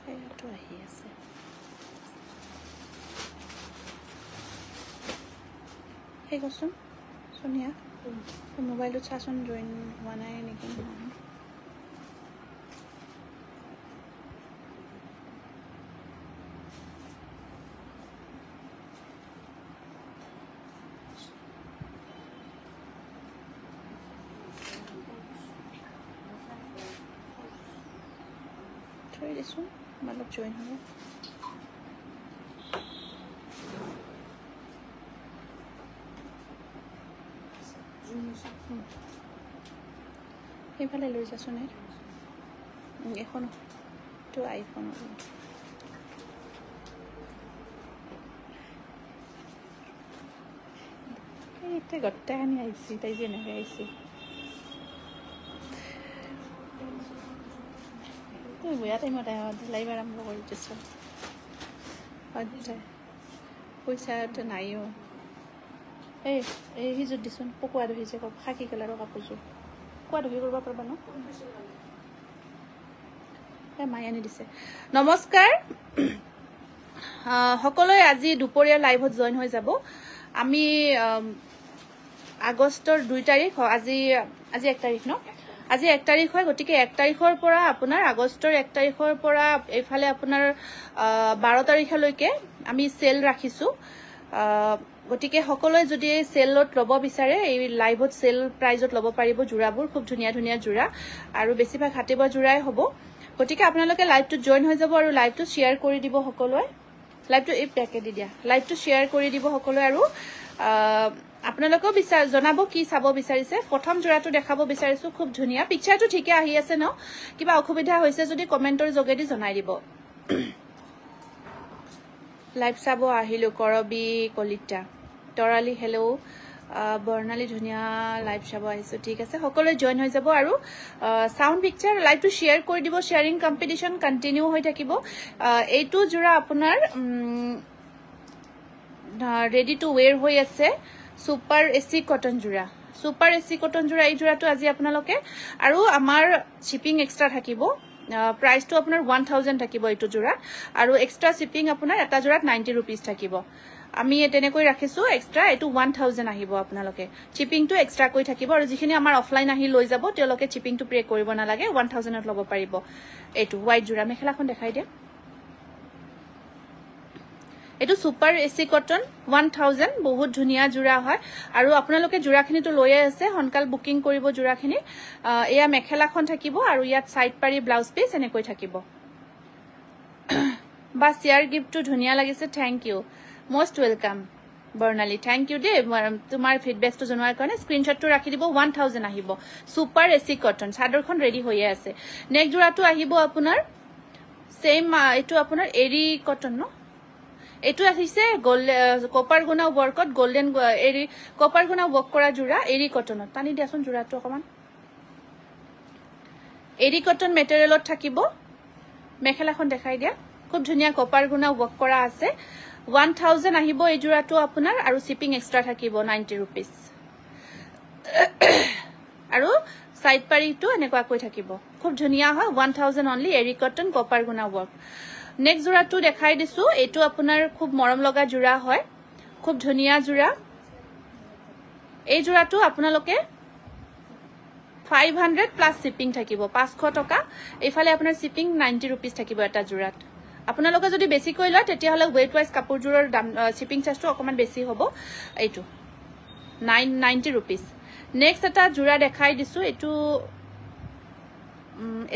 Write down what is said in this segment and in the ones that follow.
ছায়াটো আহি আছে সেই কচোন সোনিয়া মোবাইলটো চাচোন জইন হোৱা নাই নেকি থৈ দিছোঁ অলপ জইন হ'ব সেইফালে লৈ যাচোন এখন তো আইফোন এইটা গোটেইখানি আহিছে তাই যে এনেকৈ আহিছে বেয়া টাইমত লাইভ আৰম্ভ কৰি দিছোঁ পইচাটো নাইও এই সিযোৰ দিচোন পকোৱা দহিছে খাকী কালাৰৰ কাপোৰযোৰ কোৱা দহি কৰিব পাৰিবা ন মায়ে আনি দিছে নমস্কাৰ সকলোৱে আজি দুপৰীয়া লাইভত জইন হৈ যাব আমি আগষ্টৰ 2 তাৰিখ আজি 1 তাৰিখ ন আজি 1 তাৰিখ হয় গতিকে 1 তাৰিখৰ পৰা আপোনাৰ আগষ্টৰ 1 তাৰিখৰ পৰা এইফালে আপোনাৰ 12 তাৰিখলৈকে আমি সেল ৰাখিছো গতিকে সকলোৱে যদি সেলত লব বিচাৰে এই লাইভত সেল প্ৰাইজত লব পাৰিব জোৰাবোৰ খুব ধুনিয়া ধুনিয়া জোৰা আৰু বেছিভাগ হাতিব জোৰাই হ'ব গতিকে আপোনালোকে লাইভটো জয়েন হৈ যাব আৰু লাইভটো শেয়াৰ কৰি দিব সকলোৱে লাইভটো এই পেকে দি দিয়া লাইভটো শেয়াৰ কৰি দিব সকলোৱে আৰু আপোনালোকেও জনাব কি চাব বিচাৰিছে প্ৰথম জোৰাটো দেখাব বিচাৰিছো খুব ধুনিয়া পিকচাৰটো ঠিকে আহি আছে ন কিবা অসুবিধা হৈছে যদি কমেন্টৰ যোগেদি জনাই দিব লাইভ চাব আহিলো কৰবি কলিতা তৰালি হেল্ল বৰ্ণালী ধুনিয়া লাইভ চাব আহিছো ঠিক আছে সকলোৱে জয়েন হৈ যাব আৰু সাউন্ড পিকচাৰ লাইভটো শেয়াৰ কৰি দিব শেয়াৰিং কম্পিটিশন কন্টিনিউ হৈ থাকিব এইটো জোৰা আপোনাৰ ৰেডি টু ওয়্যাৰ হৈ আছে সুপাৰ এসি কটন জোৰা এই জোৰাটো আজি আপোনালোকে আৰু আমাৰ শিপিং এক্সট্ৰা থাকিব প্ৰাইসটো আপোনাৰ 1000 থাকিব এইটো জোৰা আৰু এক্সট্ৰা শিপিং আপোনাৰ এটা জোৰাত 90 रुपीस থাকিব আমি তেনেকৈ ৰাখিছো এক্সট্ৰা এটো 1000 আহিব আপোনালোকে শিপিংটো এক্সট্ৰা কৈ থাকিব আৰু যিখিনি আমাৰ অফলাইন আহি লৈ যাব তেওঁলোকে শিপিংটো পে কৰিব নালাগে 1000 ত ল'ব পাৰিব এটো হোৱাইট জোৰা মেখেলাখন দেখাই দিয়া এটো সুপাৰ এসি কটন 1000 বহুত ধুনিয়া জোৰা হয় আৰু আপোনালোকে জোৰাখিনি তো লৈয়ে আছে হনকাল বুকিং কৰিব জোৰাখিনি এয়া মেখেলাখন থাকিব আৰু ইয়াত সাইড পাৰি ব্লাউজ পিস এনেকৈ থাকিব বা শেয়াৰ গিফটটো ধুনিয়া লাগিছে থ্যাংক ইউ মোস্ট ওয়েলকাম বৰ্ণালী থ্যাংক ইউ দে তোমাৰ ফিডব্যাকটো জনোৱাৰ কাৰণে স্ক্ৰিনশ্বটটো ৰাখি দিব 1000 আহিব সুপাৰ এসি কটন চাদৰখন ৰেডি হৈয়ে আছে নেক্সট জোৰাটো আহিব আপোনাৰ সেম এটো আপোনাৰ এৰি কটন ন এটো আহিছে কপাৰ গুনা ওয়াৰ্কত গোল্ডেন এৰি কপাৰ গুনা ওয়াৰ্ক কৰা জোৰা এৰি কটনত টানি দিয়াচোন জোৰাটো অকমান এৰি কটন মেটেৰিয়েলত থাকিব মেখেলাখন দেখাই দিয়া খুব ধুনিয়া কপাৰ গুনা ওয়াৰ্ক কৰা আছে 1000 আহিব এই জোৰাটো আপোনাৰ আৰু শিপিং এক্সট্ৰা থাকিব 90 रुपीस আৰু সাইড পাৰিটো এনেকুৱা কৈ থাকিব খুব ধুনিয়া হয় 1000 অনলি এৰি কটন কপাৰ গুনা ওয়াৰ্ক নেক্সট জোৰাটো দেখাই দিছো এটো আপোনাৰ খুব মৰম লগা জোৰা হয় খুব ধুনিয়া জোৰা এই জোৰাটো আপোনালোকে 500 প্লাস শিপিং থাকিব 500 টকা এফালে আপোনাৰ শিপিং 90 रुपीस থাকিব এটা জোৰাত আপোনালোকে যদি বেছি কৈ লয় তেতিয়া হলে ওয়েট ওয়াইজ কাপোৰজোৰৰ দাম শিপিং চাৰ্জটো অকমান বেছি হ'ব এইটো 990 रुपीस নেক্সট এটা জোৰা দেখাই দিছো এটো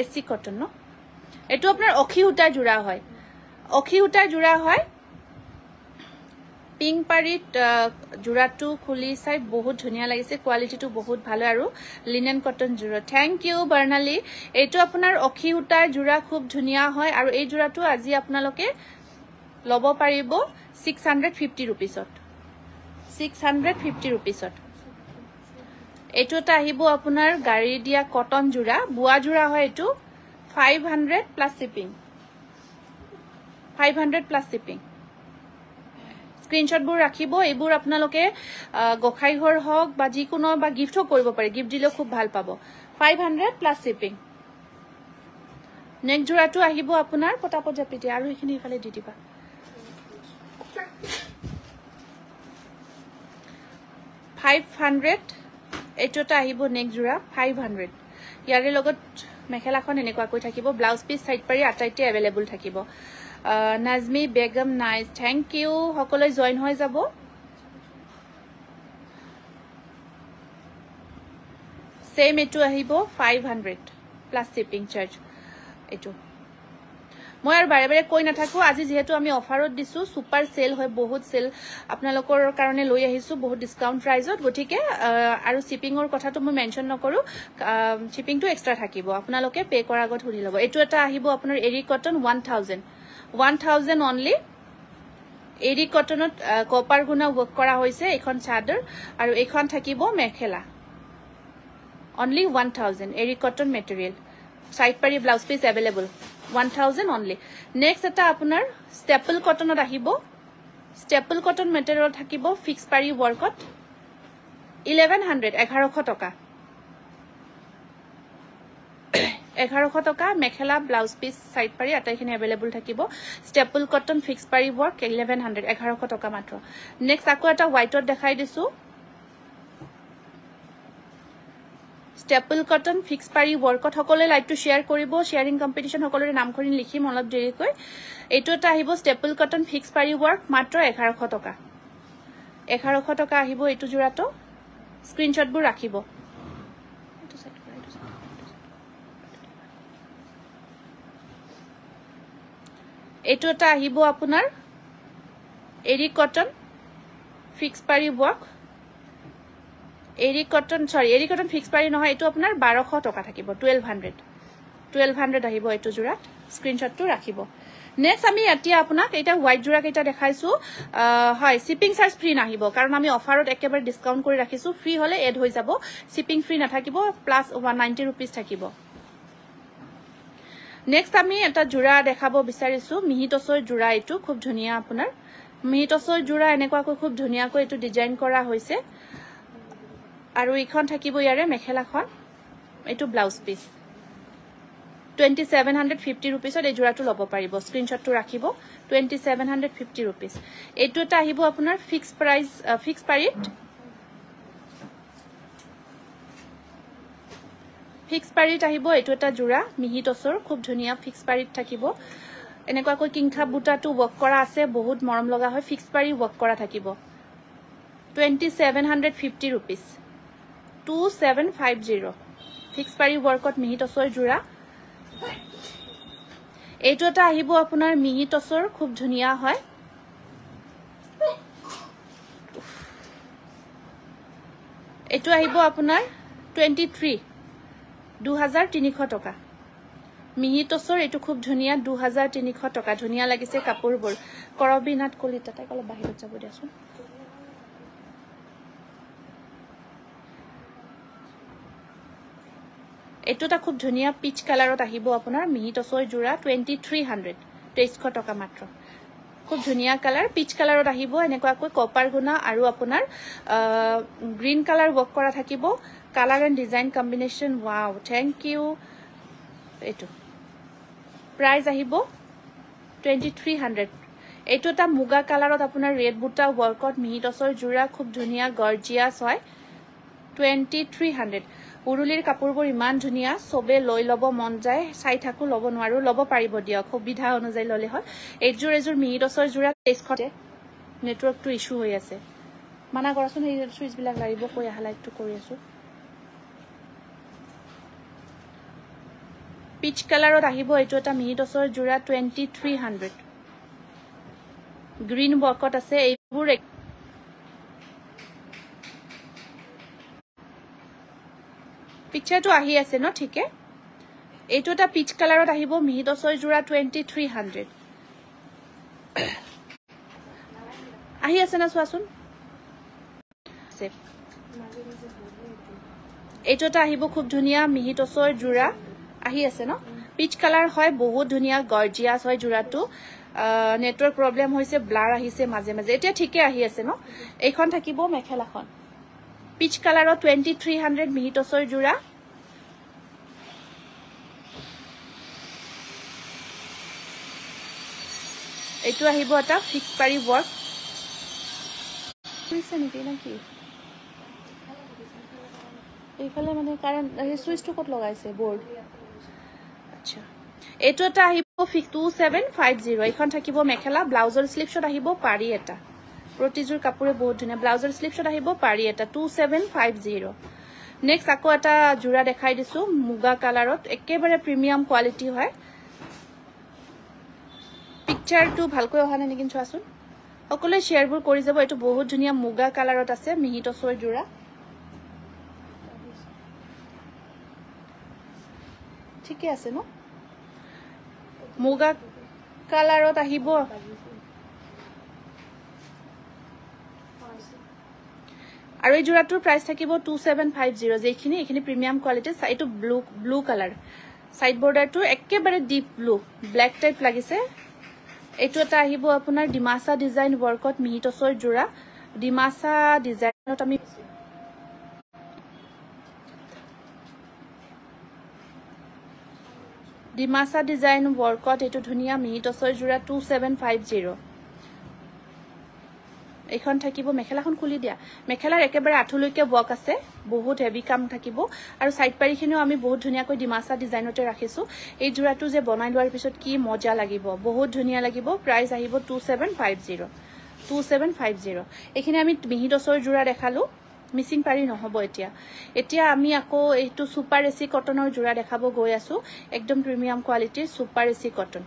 এসি কটন ন এটো আপোনাৰ অখি উটা জোৰা হয় অখি উটা জোৰা হয় পিং পাৰিত জোৰাটো খুলি চাই বহুত ধুনিয়া লাগিছে কোৱালিটিটো বহুত ভালো আৰু লিনেন কটন জোৰা থ্যাংক ইউ বৰ্ণালী এটো আপোনাৰ অখি উটা জোৰা খুব ধুনিয়া হয় আৰু এই জোৰাটো আজি আপোনালোকে লব পাৰিব 650 रुपीसত 650 रुपीसত এটোটা আহিব আপোনাৰ গাড়ী দিয়া কটন জোৰা বুয়া জোৰা হয় এটো 500 plus shipping 500 plus shipping screenshot বোৰ ৰাখিব এইবোৰ আপোনালোকে গখাই ঘৰ হক বা যিকোনো বা গিফট কৰিব পাৰে গিফট দিলে খুব ভাল পাব 500 plus shipping নেক্সট জোড়াটো আহিব আপোনাৰ পটাপট জাপিতে আৰু এইখিনি ইফালে দি দিবা 500 এইটোটা আহিব নেক্সট জোড়া 500 ইয়াৰে লগত মেখেলাখন এনেকুৱা কৈ থাকিব ব্লাউজ পিস সাইড পাৰি আটাইতে अवेलेबल থাকিব Najmi Begum nice thank you সকলৈ জয়েন হৈ যাব সেম এটো আহিব 500 প্লাস শিপিং চার্জ এটো মই আর বারে বারে কই না থাকো আজি যেহেতু আমি অফারত দিছো সুপার সেল হয় বহুত সেল আপোনালোকৰ কাৰণে লৈ আহিছো বহুত ডিসকাউন্ট প্ৰাইজত গটিকে আৰু শিপিংৰ কথাটো মই মেনশন নকৰো শিপিং টু এক্সট্ৰা থাকিব আপোনালোকে পে কৰাৰ আগত শুনি লব এটো এটা আহিব আপোনাৰ এৰি কটন 1000 অনলি এৰি কটনত কপাৰ গুনা ওয়াৰ্ক কৰা হৈছে এখন চাদৰ আৰু এখন থাকিব মেখেলা only 1000 এৰি কটন মেটেৰিয়েল সাইড পাৰি blouse piece available 1000 only next এটা আপোনাৰ staple cottonত আহিব staple cotton material থাকিব fix পাৰি workত 1100 টকা 1100 টকা মেখেলা ব্লাউজ পিস সাইড পাৰি আটাইখিনি अवेलेबल থাকিব staple cotton fix পাৰি work 1100 টকা মাত্ৰ next আকৌ এটা whiteত দেখাই দিছো staple cotton fix pari workot hokole like to share koribo sharing competition hokolore naam khori likhim olop deri koi eto ta ahibo staple cotton fix pari work matro 1100 toka 1100 toka ahibo eto jura to screenshot bu rakhibo eto ta ahibo apunar eri cotton fix pari work এৰি cotton fix পাৰি নহয় এটো আপোনাৰ 1200 টকা থাকিব 1200 আহিব এটো জোড়া স্ক্ৰিনশ্বটটো ৰাখিব নেক্সট আমি এতিয়া আপোনাক এটা হোৱাইট জোড়া কেইটা দেখাইছো হয় শিপিং চাৰ্জ ফ্ৰী নাহিব কাৰণ আমি অফাৰত একেবাৰে ডিসকাউন্ট কৰি ৰাখিছো ফ্ৰী হলে এড হৈ যাব শিপিং ফ্ৰী নাথাকিব প্লাস 190 रुपीस থাকিব নেক্সট আমি এটা জোড়া দেখাব বিচাৰিছো মিহিটছৰ জোড়া এটো খুব ধুনিয়া আপোনাৰ মিহিটছৰ জোড়া এনেকুৱাকৈ খুব ধুনিয়াকৈ এটো ডিজাইন কৰা হৈছে আৰু ইখন থাকিব ইয়াৰে মেখেলাখন এটো ব্লাউজ পিস 2750 रुपीस এই জোড়াটো লব পাৰিব স্ক্ৰিনশ্বটটো ৰাখিব 2750 रुपीस এটো এটা আহিব আপোনাৰ ফিক্স প্ৰাইস ফিক্স পাৰিত আহিব এটো এটা জোড়া মিহিটছৰ খুব ধুনিয়া ফিক্স পাৰিত থাকিব এনেকুৱাকৈ কিংখা বুটাটো ওয়াৰ্ক কৰা আছে বহুত মৰম লগা হয় ফিক্স পাৰি ওয়াৰ্ক কৰা থাকিব 2750 रुपीस 2750 ফিক্স পাৰি ওয়াৰ্কত মিহিটছৰ জোড়া এইটো এটা আহিব আপোনাৰ মিহিটছৰ খুব ধুনিয়া হয় এইটো আহিব আপোনাৰ 2300 টকা মিহিটছৰ এইটো খুব ধুনিয়া 2300 টকা ধুনিয়া লাগিছে কাপোৰবোৰ কৰবিনাত কলিতা তাই কল বাহিৰত যাব দিয়াছোন এটোটা খুব ধুনিয়া পিচ কালাৰত আহিব আপোনাৰ মিহিটছৰ জোড়া 2300 টকা মাত্ৰ খুব ধুনিয়া কালাৰ পিচ কালাৰত আহিব এনেকুৱাকৈ কপাৰ গুনা আৰু আপোনাৰ গ্ৰীন কালাৰ ওয়াৰ্ক কৰা থাকিব colour and design combination wow thank you এটো প্ৰাইস আহিব 2300 এটোটা মুগা কালাৰত আপোনাৰ ৰেড বুটা ওয়াৰ্কত মিহিটছৰ জোড়া খুব ধুনিয়া গৰ্জিয়াস হয় 2300 উৰুলিৰ কাপোৰবোৰ ইমান ধুনিয়া সবে লৈ লব মন যায় চাই থাকো লব নোৱাৰো লব পাৰিব দিয় সুবিধা অনুযায়ী ললে হয় এজোৰ মিহিটছৰ জোড়া টেষ্টখতে নেটৱৰ্কটো ইস্যু হৈ আছে মানা কৰাচোন এই সুইচ বিলাক লাৰিব কৈ হাইলাইটটো কৰি আছো পিচ কালাৰত আহিব এটো এটা মিহিটছৰ জোড়া 2300 গ্ৰীন ওয়াৰ্কত আছে এইবোৰ পিকচার তো আহি আছে ন ঠিক আছে এটো এটা পিচ কালারত আহিব মিহিটছৰ জোড়া 2300 আহি আছে না সোয়াসুন এটো এটা আহিব খুব ধুনিয়া মিহিটছৰ জোড়া আহি আছে ন পিচ কালার হয় বহুত ধুনিয়া গর্জিয়াস হয় জোড়াটো নেটওয়ার্ক প্রবলেম হইছে ব্লার আহিছে মাঝে মাঝে এটা ঠিকই আহি আছে ন এইখন থাকিব মেখেলাখন পিচ কালারত 2300 মিহিটছৰ জোড়া এইটো আহিব এটা ফিক্স পাৰি ৱৰ্ক বুজিছে নেকি নাকি এইফালে মানে কাৰেণ্ট সুইচটো ক'ত লগাইছে বৰ্ড আচ্ছা এইটো এটা আহিব 2750 এইখন থাকিব মেখেলা ব্লাউজৰ স্লিপছত আহিব পাৰি এটা প্ৰতিযোৰ কাপোৰে বহুত ধুনীয়া ব্লাউজৰ স্লিপছত আহিব পাৰি এটা 2750 নেক্সট আকৌ এটা জোৰা দেখাই দিছো মুগা কালাৰত একেবাৰে প্ৰিমিয়াম কোৱালিটি হয় পিকচাৰটো ভালকৈ অহা নাই নেকি চোৱাচোন সকলোৱে শেয়াৰবোৰ কৰি যাব এইটো বহুত ধুনীয়া মুগা কালাৰত আছে মিহি টচৰ জোৰা ঠিকে আছে ন মুগা কালাৰত আহিব আৰু এই জোৰাটোৰ প্ৰাইস থাকিব 2750 যেখিনি এখিনি প্ৰিমিয়াম কোৱালিটি এইটো ব্লু কালাৰ সাইড বৰ্ডাৰটো একেবাৰে ডিপ ব্লু ব্ল্যাক টাইপ লাগিছে এইটো এটা আহিব আপোনাৰ ডিমাসা ডিজাইন ওয়াৰ্কত মিহি টচৰ জোৰা ডিমাসা ডিজাইনত আমি ডিমাসা ডিজাইন ওয়াৰ্কত এইটো ধুনীয়া মিহি টচৰ জোৰা 2750 এইখন থাকিব মেখেলাখন খুলি দিয়া মেখেলাৰ একেবাৰে আঠলৈকে ওয়াৰ্ক আছে বহুত হেভি কাম থাকিব আৰু সাইড পাৰিখিনিও আমি বহুত ধুনীয়াকৈ ডিমাসা ডিজাইনতে ৰাখিছো এই জোৰাটো যে বনাই লোৱাৰ পিছত কি মজা লাগিব বহুত ধুনীয়া লাগিব প্ৰাইস আহিব 2750 এইখিনি আমি মিহি টচৰ জোৰা দেখালো মিসিং পাৰি নহব এতিয়া আমি আকৌ এইটো সুপাৰ এসি কটনৰ জোৰা দেখাব গৈ আছো একদম প্ৰিমিয়াম কোৱালিটিৰ সুপাৰ এসি কটন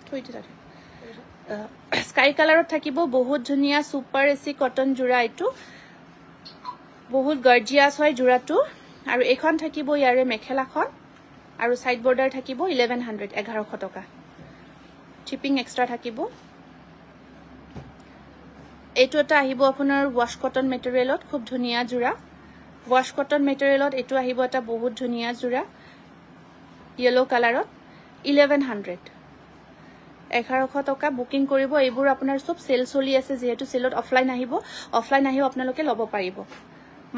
থৈতে থাকে স্কাই কালাৰত থাকিব বহুত ধুনীয়া সুপাৰ এসি কটন জোৰা এইটো বহুত গৰ্জিয়াস হয় জোৰাটো আৰু এখন থাকিব ইয়াৰে মেখেলাখন আৰু সাইড বৰ্ডাৰ থাকিব 1100 টকা শিপিং এক্সট্ৰা থাকিব এইটো এটা আহিব আপোনাৰ ওয়াশ কটন মেটেৰিয়েলত খুব ধুনীয়া জোৰা ওয়াশ কটন মেটেৰিয়েলত এইটো আহিব এটা বহুত ধুনীয়া জোৰা ইয়েলো কালাৰত 1100 টকা বুকিং কৰিব এইবোৰ আপোনাৰ সব সেল চলি আছে যেহেতু সেলত অফলাইন আহিব আপোনালোকে লব পাৰিব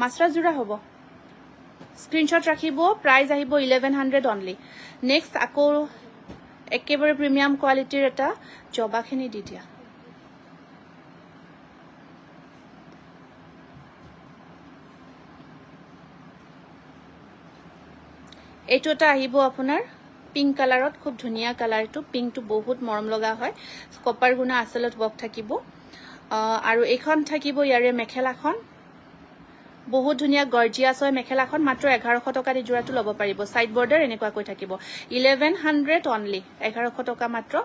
মাছৰা জোৰা হ'ব স্ক্ৰিনশ্বট ৰাখিব প্ৰাইস আহিব 1100 অনলি নেক্সট আকৌ একেবাৰে প্ৰিমিয়াম কোৱালিটিৰ এটা জবাখিনি দি দিয়া এইটো এটা আহিব আপোনাৰ পিংক কালাৰত খুব ধুনীয়া কালাৰটো পিংকটো বহুত মৰম লগা হয় কপাৰ গুণা আসলত বক থাকিব আৰু এইখন থাকিব ইয়াৰে মেখেলাখন বহুত ধুনীয়া গৰ্জিয়াস হয় মেখেলাখন মাত্ৰ 1100 টকা দি জোৰাটো লব পাৰিব সাইড বৰ্ডাৰ এনেকুৱা কৈ থাকিব 1100 অনলি 1100 টকা মাত্ৰ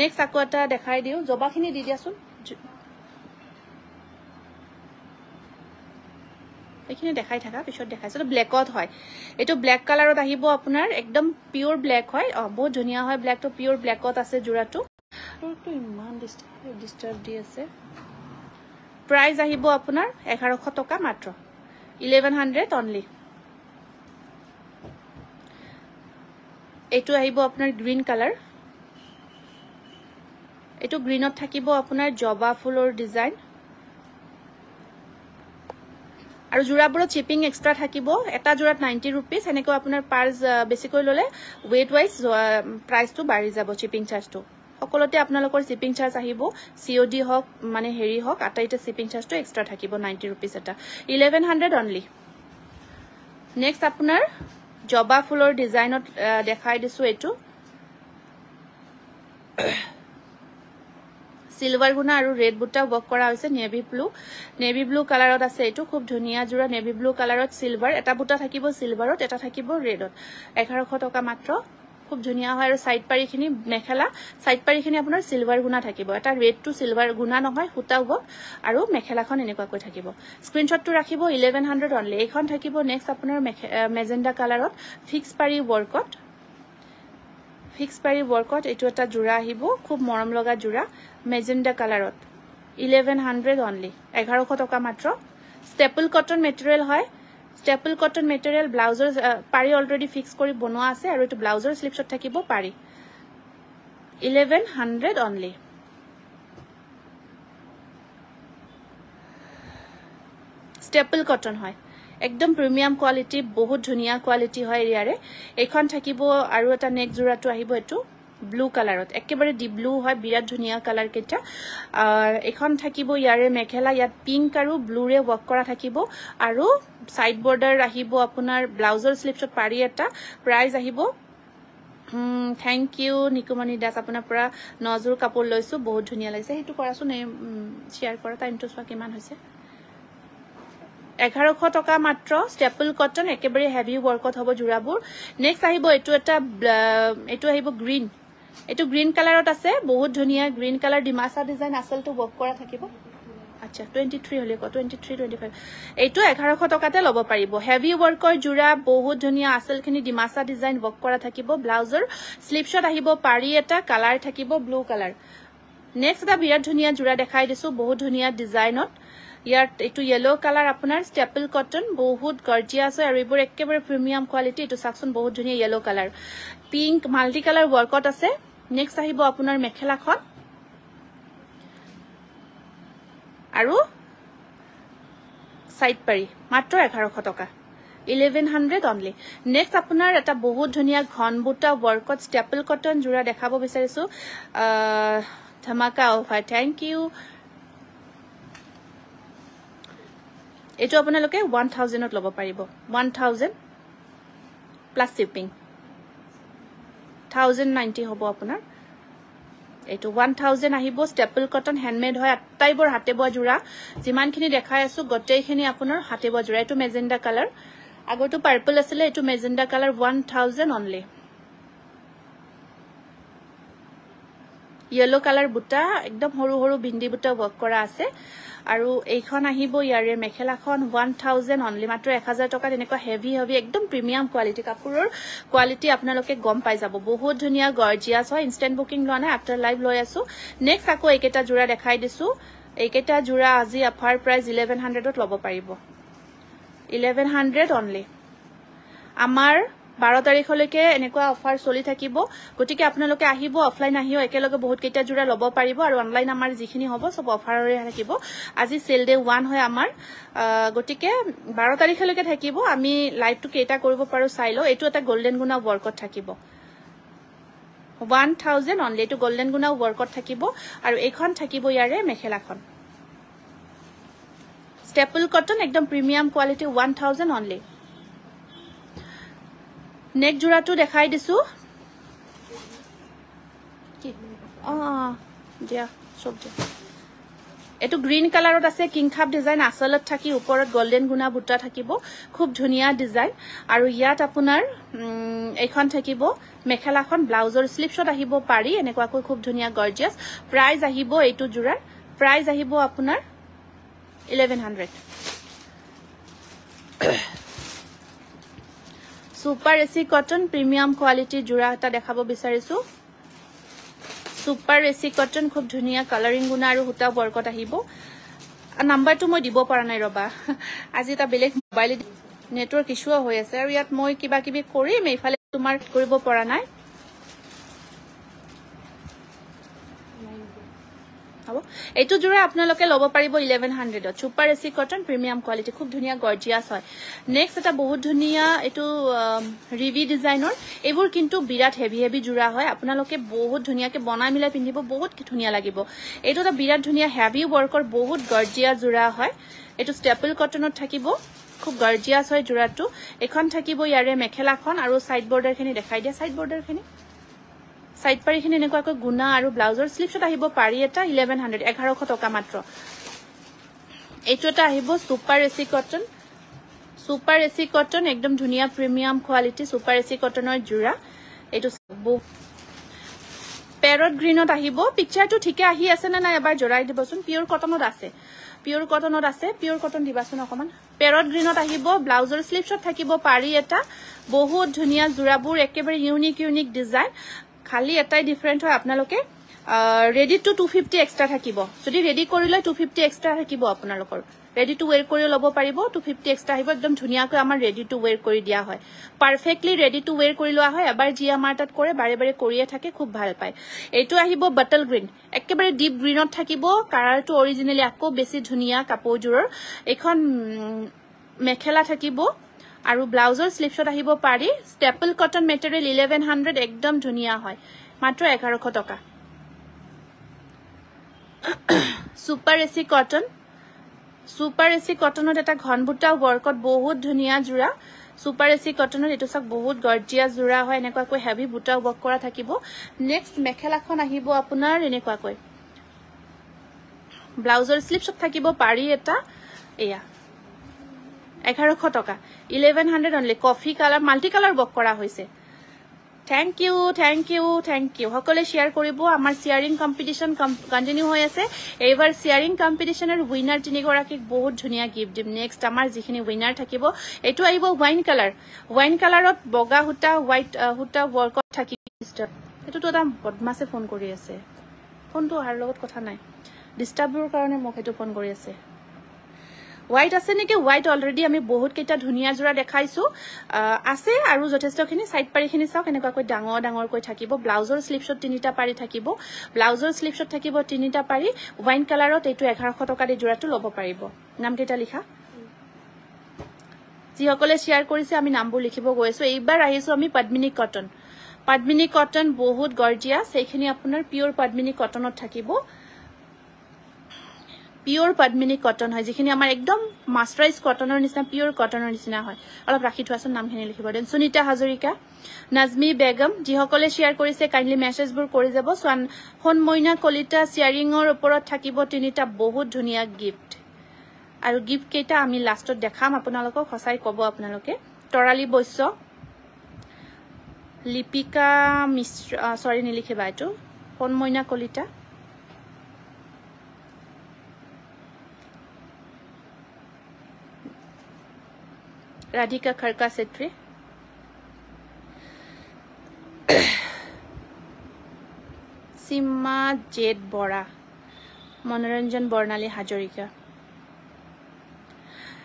নেক্সট আকৌ এটা দেখাই দিও জবাখিনি দি দিয়াচোন এখিনি দেখাই থাকা পিছত দেখাইছো ব্ল্যাকত হয় এটো ব্ল্যাক কালাৰত আহিব আপোনাৰ একদম পিওৰ ব্ল্যাক হয় বহুত ধুনীয়া হয় ব্ল্যাকটো পিওৰ ব্ল্যাকত আছে জোৰাটো তো ইমান ডিস্টাৰ্ব দি আছে প্ৰাইস আহিব আপোনাৰ 1100 টকা মাত্ৰ 1100 অনলি এটো আহিব আপোনাৰ গ্ৰীন কালাৰ এটো গ্ৰীনত থাকিব আপোনাৰ জবা ফুলৰ ডিজাইন আৰু জোৰাবোৰত শিপিং এক্সট্ৰা থাকিব এটা জোৰাত 90 रुपीस এনেকৈ আপোনাৰ পাৰ্স বেছিকৈ ললে ওয়েট ওয়াইজ প্ৰাইসটো বাঢ়ি যাব শিপিং চাৰ্জটো সকলোতে আপোনালোকৰ শিপিং চাৰ্জ আহিব সিওডি হক মানে হেৰি হক আটাইতে শিপিং চাৰ্জটো এক্সট্ৰা থাকিব 90 रुपीस এটা 1100 অনলি নেক্সট আপোনাৰ জবা ফুলৰ ডিজাইনত দেখাই দিছো এটো সিলভাৰ গুনা আৰু ৰেড বুটা ওয়াৰ্ক কৰা হৈছে নেভি ব্লু কালাৰত আছে এটো খুব ধুনীয়া জোৰা নেভি ব্লু কালাৰত সিলভাৰ এটা বুটা থাকিব সিলভাৰত এটা থাকিব ৰেডত 1100 টকা মাত্ৰ খুব ধুনীয়া হয় আৰু সাইড পাৰিখিনি মেখেলা সাইড পাৰিখিনি আপোনাৰ সিলভাৰ গুনা থাকিব এটা ৰেড টু সিলভাৰ গুনা নহয় হুটা ওয়াৰ্ক আৰু মেখেলাখন এনেকুৱা কৈ থাকিব স্ক্ৰিনশ্বটটো ৰাখিব 1100 অনলি এইখন থাকিব নেক্সট আপোনাৰ মেজেন্ডা কালাৰত ফিক্স পাৰি ওয়াৰ্কত এটো এটা জোৰা আহিব খুব মৰম লগা জোৰা মেজেন্ডা কালাৰত 1100 অনলি 1100 টকা মাত্ৰ স্টেপল কটন মেটেৰিয়েল হয় স্টেপল কটন মেটেৰিয়েল ব্লাউজৰ পাৰি অলৰেডি ফিক্স কৰি বনোৱা আছে আৰু এটো ব্লাউজৰ স্লিপছত থাকিব পাৰি 1100 অনলি স্টেপল কটন হয় একদম প্ৰিমিয়াম কোৱালিটি বহুত ধুনীয়া কোৱালিটি হয় ইয়াৰে এইখন থাকিব আৰু এটা নেক জোৰাটো আহিব এটো ব্লু কালাৰত একেবাৰে ডিপ ব্লু হয় বিৰাট ধুনিয়া কালাৰ কেটা এখন থাকিব ইয়াৰে মেখেলা ইয়াত পিংক আৰু ব্লুৰে ওয়াৰ্ক কৰা থাকিব আৰু সাইড বৰ্ডাৰ আহিব আপোনাৰ ব্লাউজৰ স্লিপছত পাৰি এটা প্ৰাইস আহিব থ্যাংক ইউ নিকুমনি দাস আপোনাৰ পৰা নজুৰ কাপোৰ লৈছো বহুত ধুনিয়া লাগিছে হেতু কৰাছো নে শেয়াৰ কৰা টাইমটো চোৱা কিমান হৈছে 1100 টকা মাত্ৰ স্টেপল কটন একেবাৰে হেভি ওয়াৰ্কত হ'ব জুৰাবোৰ নেক্সট আহিব এটো আহিব গ্ৰীন এটো গ্ৰীন কালাৰত আছে বহুত ধুনিয়া গ্ৰীন কালাৰ ডিমাসা ডিজাইন আসলটো ওয়াৰ্ক কৰা থাকিব আচ্ছা 23 হলে কো 23 25 এইটো 1100 টকাতে লব পাৰিব হেভি ওয়াৰ্কৰ জুৰা বহুত ধুনিয়া আসলখিনি ডিমাসা ডিজাইন ওয়াৰ্ক কৰা থাকিব ব্লাউজৰ স্লিপশট আহিব পাৰি এটা কালাৰ থাকিব ব্লু কালাৰ নেক্সট এটা বিৰাট ধুনিয়া জুৰা দেখাই দিছো বহুত ধুনিয়া ডিজাইনত ইয়াৰ এটো ইয়েলো কালাৰ আপোনাৰ স্টেপল কটন বহুত গৰ্জিয়াস হয় আৰু এবোৰ একেবাৰে প্ৰিমিয়াম কোৱালিটি এটো সাকচন বহুত ধুনিয়া yellow colour pink multi colour ওয়াৰ্কত আছে নেক্সট আহিব আপোনাৰ মেখেলাখন আৰু সাইড পাৰি মাত্ৰ 1100 টকা 1100 অনলি নেক্সট আপোনাৰ এটা বহুত ধুনিয়া ঘন বুটা ওয়াৰ্কত স্টেপল কটন জুৰা দেখাব বিচাৰিছো ধমাকা অফাৰ থ্যাংক ইউ এটো আপোনালোকে 1000 ত লব পাৰিব 1000 প্লাস শিপিং 1090 হ'ব আপোনাৰ এটো 1000 আহিব স্টেপল কটন হ্যান্ডমেড হয় আটাইবৰ হাতে বোৱা জুৰা যিমানখিনি দেখাই আছো গটেইখিনি আপোনাৰ হাতে বোৱা জুৰা এটো মেজেন্ডা কালাৰ আগৰটো পাৰ্পল আছিল এটো magenta colour 1000 only yellow colour বুটা একদম হৰু হৰু বিন্দি বুটা ওয়াৰ্ক কৰা আছে আৰু এইখন আহিব ইয়াৰে মেখেলাখন 1000 অনলি মাত্ৰ 1000 টকা এনেকুৱা হেভি হেভি একদম প্ৰিমিয়াম কোৱালিটি কাপোৰৰ কোৱালিটি আপোনালোকে গম পাই যাব বহুত ধুনিয়া গৰ্জিয়াস হয় ইনস্ট্যান্ট বুকিং লোৱা নাই আফটাৰ লাইভ লৈ আছো নেক্সট আকৌ এইকেটা জুৰা দেখাই দিছো এইকেটা জুৰা আজি অফাৰ প্ৰাইস 1100 ত লব পাৰিব 1100 অনলি আমাৰ 12 তাৰিখলৈকে এনেকুৱা অফাৰ চলি থাকিব গটিকে আপোনালোকে আহিব অফলাইন আহিও একেলগে বহুত কেইটা জুৰা লব পাৰিব আৰু অনলাইন আমাৰ যিখিনি হ'ব সব অফাৰৰে থাকিব আজি সেল ডে 1 হয় আমাৰ গটিকে 12 তাৰিখলৈকে থাকিব আমি লাইভটো কেইটা কৰিব পাৰো চাইলো এটো এটা গোল্ডেন গুনা ওয়াৰ্কত থাকিব 1000 অনলি এটো গোল্ডেন গুনা ওয়াৰ্কত থাকিব আৰু এইখন থাকিব ইয়াৰে মেখেলাখন স্টেপল কটন একদম প্ৰিমিয়াম কোৱালিটি 1000 অনলি নেক জুৰাটো দেখাই দিছো কি দিয়া সব দিয়া এটো গ্ৰীন কালাৰত আছে কিং খাপ ডিজাইন আসলত থাকি ওপৰত গোল্ডেন গুনা বুটা থাকিব খুব ধুনিয়া ডিজাইন আৰু ইয়াত আপোনাৰ এইখন থাকিব মেখেলাখন ব্লাউজৰ স্লিপশট আহিব পাৰি এনেকুৱাকৈ খুব ধুনিয়া গৰ্জিয়াস প্ৰাইস আহিব এইটো জুৰাৰ প্ৰাইস আহিব আপোনাৰ 1100 super AC cotton premium quality জুৰা এটা দেখাব বিচাৰিছো সুপাৰ এসি কটন খুব ধুনিয়া কালাৰিং গুনা আৰু হুটা ওয়াৰ্কত আহিব নাম্বাৰটো মই দিব পৰা নাই ৰবা আজি এটা বেলেগ মোবাইল নেটৱৰ্ক ইস্যু হৈ আছে আৰু ইয়াত মই কিবা কিবি কৰিম এইফালে তোমাৰ কৰিব পৰা নাই হ'ব এটো জুৰা আপোনালোকে লব পাৰিব 1100 ত super AC cotton premium quality খুব ধুনিয়া গৰ্জিয়াস হয় নেক্সট এটা বহুত ধুনিয়া এটো ৰিভি ডিজাইনৰ এবোৰ কিন্তু বিৰাট হেভি হেভি জুৰা হয় আপোনালোকে বহুত ধুনিয়াকে বনাই মিলাই পিন্ধিব বহুত ধুনিয়া লাগিব এটো এটা বিৰাট ধুনিয়া হেভি ওয়াৰ্কৰ বহুত গৰ্জিয়াস জুৰা হয় এটো স্টেপল কটনত থাকিব খুব গৰ্জিয়াস হয় জুৰাটো এখন থাকিব ইয়াৰে মেখেলাখন আৰু সাইড বৰ্ডাৰখিনি দেখাই দিয়া সাইড বৰ্ডাৰখিনি সাইড পাৰিখিনি এনেকুৱাকৈ গুনা আৰু ব্লাউজৰ স্লিপশট আহিব পাৰি এটা 1100 টকা মাত্ৰ এইটো এটা আহিব সুপাৰ এসি কটন একদম ধুনিয়া প্ৰিমিয়াম কোৱালিটি সুপাৰ এসি কটনৰ জুৰা এইটো প্যাৰট গ্ৰীনত আহিব পিকচাৰটো ঠিকে আহি আছে না নাই এবাৰ জৰাই দিবচোন পিওৰ কটনত আছে পিওৰ কটন দিবাচোন অকমান প্যাৰট গ্ৰীনত আহিব ব্লাউজৰ স্লিপশট থাকিব পাৰি এটা বহুত ধুনিয়া জুৰাবোৰ একেবাৰে ইউনিক ডিজাইন খালি এটাই ডিফাৰেন্ট হয় আপোনালোকে ৰেডি টু 250 এক্সট্ৰা থাকিব যদি ৰেডি কৰিলে 250 এক্সট্ৰা থাকিব আপোনালোকৰ ৰেডি টু ওয়্যাৰ কৰি লব পাৰিব 250 এক্সট্ৰা আহিব একদম ধুনিয়াকৈ আমাৰ ৰেডি টু ওয়্যাৰ কৰি দিয়া হয় পাৰফেক্টলি ৰেডি টু ওয়্যাৰ কৰি লোৱা হয় এবাৰ জি আমাৰ তাত কৰে বাৰে বাৰে কৰিয়ে থাকে খুব ভাল পায় এইটো আহিব বটল গ্ৰীন একেবাৰে ডিপ গ্ৰীনত থাকিব কালাৰটো অৰিজিনালি আকৌ বেছি ধুনিয়া কাপোৰজোৰৰ এখন মেখেলা থাকিব আৰু ব্লাউজৰ স্লিপছত আহিব পাৰি ষ্টেপল কটন মেটেৰিয়েল 1100 একদম ধুনিয়া হয় মাত্ৰ 1100 টকা সুপাৰ এসি কটনত এটা ঘনবুটা ওয়াৰ্কত বহুত ধুনিয়া জোৰা সুপাৰ এসি কটনত এটো সক বহুত গৰ্জিয়াস জোৰা হয় এনেকুৱা কৈ হেভি বুটা ওয়াৰ্ক কৰা থাকিব নেক্সট মেখেলাখন আহিব আপোনাৰ এনেকুৱা কৈ ব্লাউজৰ স্লিপছত থাকিব পাৰি এটা এয়া 1100 টকা 1100 only coffee colour multi colour work কৰা হৈছে Thank you. সকলে শেয়াৰ কৰিব আমাৰ শেয়াৰিং কম্পিটিশন কন্টিনিউ হৈ আছে এইবাৰ শেয়াৰিং কম্পিটিশনৰ উইনাৰ তিনি গৰাকীক বহুত ধুনিয়া গিফট দিম নেক্সট আমাৰ যিখিনি উইনাৰ থাকিব এটো আইব ওয়াইন কালাৰত বগা হুটা হোৱাইট হুটা ওয়াৰ্কত থাকিব এটো তো দাম বদমাছে ফোন কৰি আছে ফোনটো আৰ লগত কথা নাই ডিস্টাৰ্বৰ কাৰণে মোক এটো ফোন কৰি আছে White আছে নেকি white অলৰেডি আমি বহুত কেইটা ধুনিয়া জোৰা দেখাইছো আছে আৰু যথেষ্টখিনি সাইড পাৰিখিনি চাও কেনেকুৱা কৈ ডাঙৰ কৈ থাকিব ব্লাউজৰ স্লিপছত তিনিটা পাৰি থাকিব ব্লাউজৰ স্লিপছত থাকিব তিনিটা পাৰি ওয়াইন কালাৰত এটো 1100 টকা দি জোৰাটো লব পাৰিব নাম কেইটা লিখা যি সকলে শেয়াৰ কৰিছে আমি নামবোৰ লিখিব গৈছো এইবাৰ আহিছো আমি পদ্মিনী কটন বহুত গৰ্জিয়াস সেইখিনি আপোনাৰ পিওৰ পদ্মিনী কটনত থাকিব পিওৰ পদ্মিনী কটন হয় যিখিনি আমাৰ একদম মাস্টাৰাইজ কটনৰ নিচিনা পিওৰ কটনৰ নিচিনা হয় অলপ ৰাখি থোৱাছ নামখিনি লিখিব দেন সুনিতা হাজৰিকা নাজমি বেগম যি সকলে শেয়াৰ কৰিছে কাইন্ডলি মেছেজবোৰ কৰি যাব মইনা কলিতা শেয়াৰিংৰ ওপৰত থাকিব তিনিটা বহুত ধুনিয়া গিফট আৰু গিফট কেইটা আমি লাষ্টত দেখাম আপোনালোকক খসাই কব আপোনালোকে তৰালি বৈশ্য লিপিকা মিশ্ৰ সৰি নিলিখিবা এটো মইনা Kalita Radhika Kharka Setri Sima Jed Bora Monoranjan Bornali Hajorika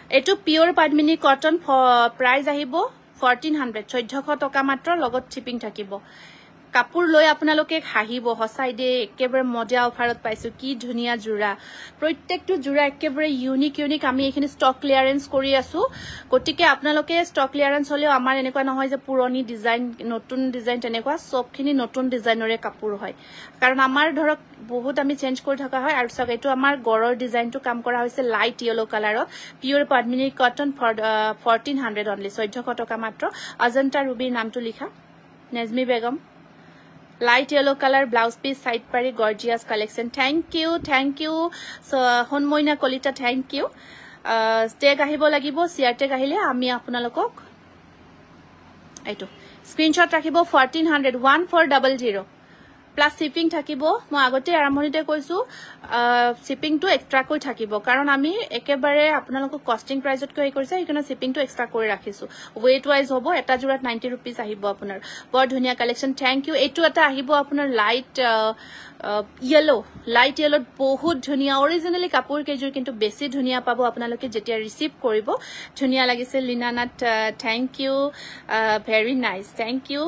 Eto pure Padmini cotton for price ahibo 1400 1400 টকা মাত্ৰ লগত shipping থাকিব কাপোৰ লৈ আপোনালোকে হাহিব হসাই দে একেবাৰে মজা অফাৰত পাইছো কি ধুনিয়া জোৰা প্ৰত্যেকটো জোৰা একেবাৰে ইউনিক আমি এখিনি ষ্টক ক্লিয়াৰেন্স কৰি আছো গটিকে আপোনালোকে ষ্টক ক্লিয়াৰেন্স হলেও আমাৰ এনেকুৱা নহয় যে পুৰণি ডিজাইন নতুন ডিজাইন তেনেকুৱা সবখিনি নতুন ডিজাইনৰে কাপোৰ হয় কাৰণ আমাৰ ধৰক বহুত আমি চেঞ্জ কৰি থকা হয় আৰু সব এটো আমাৰ গৰৰ ডিজাইনটো কাম কৰা হৈছে লাইট ইয়েলো কালাৰত পিওৰ পদ্মিনী কটন 1400 অনলি 1400 টকা মাত্ৰ অজন্তা ৰুবিৰ নামটো লিখা নেজমি Begum Light yellow color blouse piece side pari gorgeous collection. Thank you. So honmoina kolita thank you. Tag ahibo lagibo share tag ahile ami apnalokok eto screenshot rakhibo 1400 1400 plus shipping থাকিবো মই আগতে আৰম্ভণিতে কৈছো shipping টো extra কৈ থাকিবো কাৰণ আমি একেবাৰে আপোনালোকক কস্টিং প্ৰাইজত কৈ কৰিছে ইকনা shipping টো এক্সট্ৰা কৰি ৰাখিছো weight wise হ'ব এটা জোৰাত 90 rupees আহিব আপোনাৰ বৰ ধুনিয়া কালেকশন থ্যাংক ইউ এটো এটা আহিব আপোনাৰ লাইট yellow বহুত ধুনিয়া অৰিজিনালি কাপোৰ কেজুৰ কিন্তু বেছি ধুনিয়া পাবো আপোনালোকে যেতিয়া ৰিসিভ কৰিব ধুনিয়া লাগিছে লিনানাত thank you very nice thank you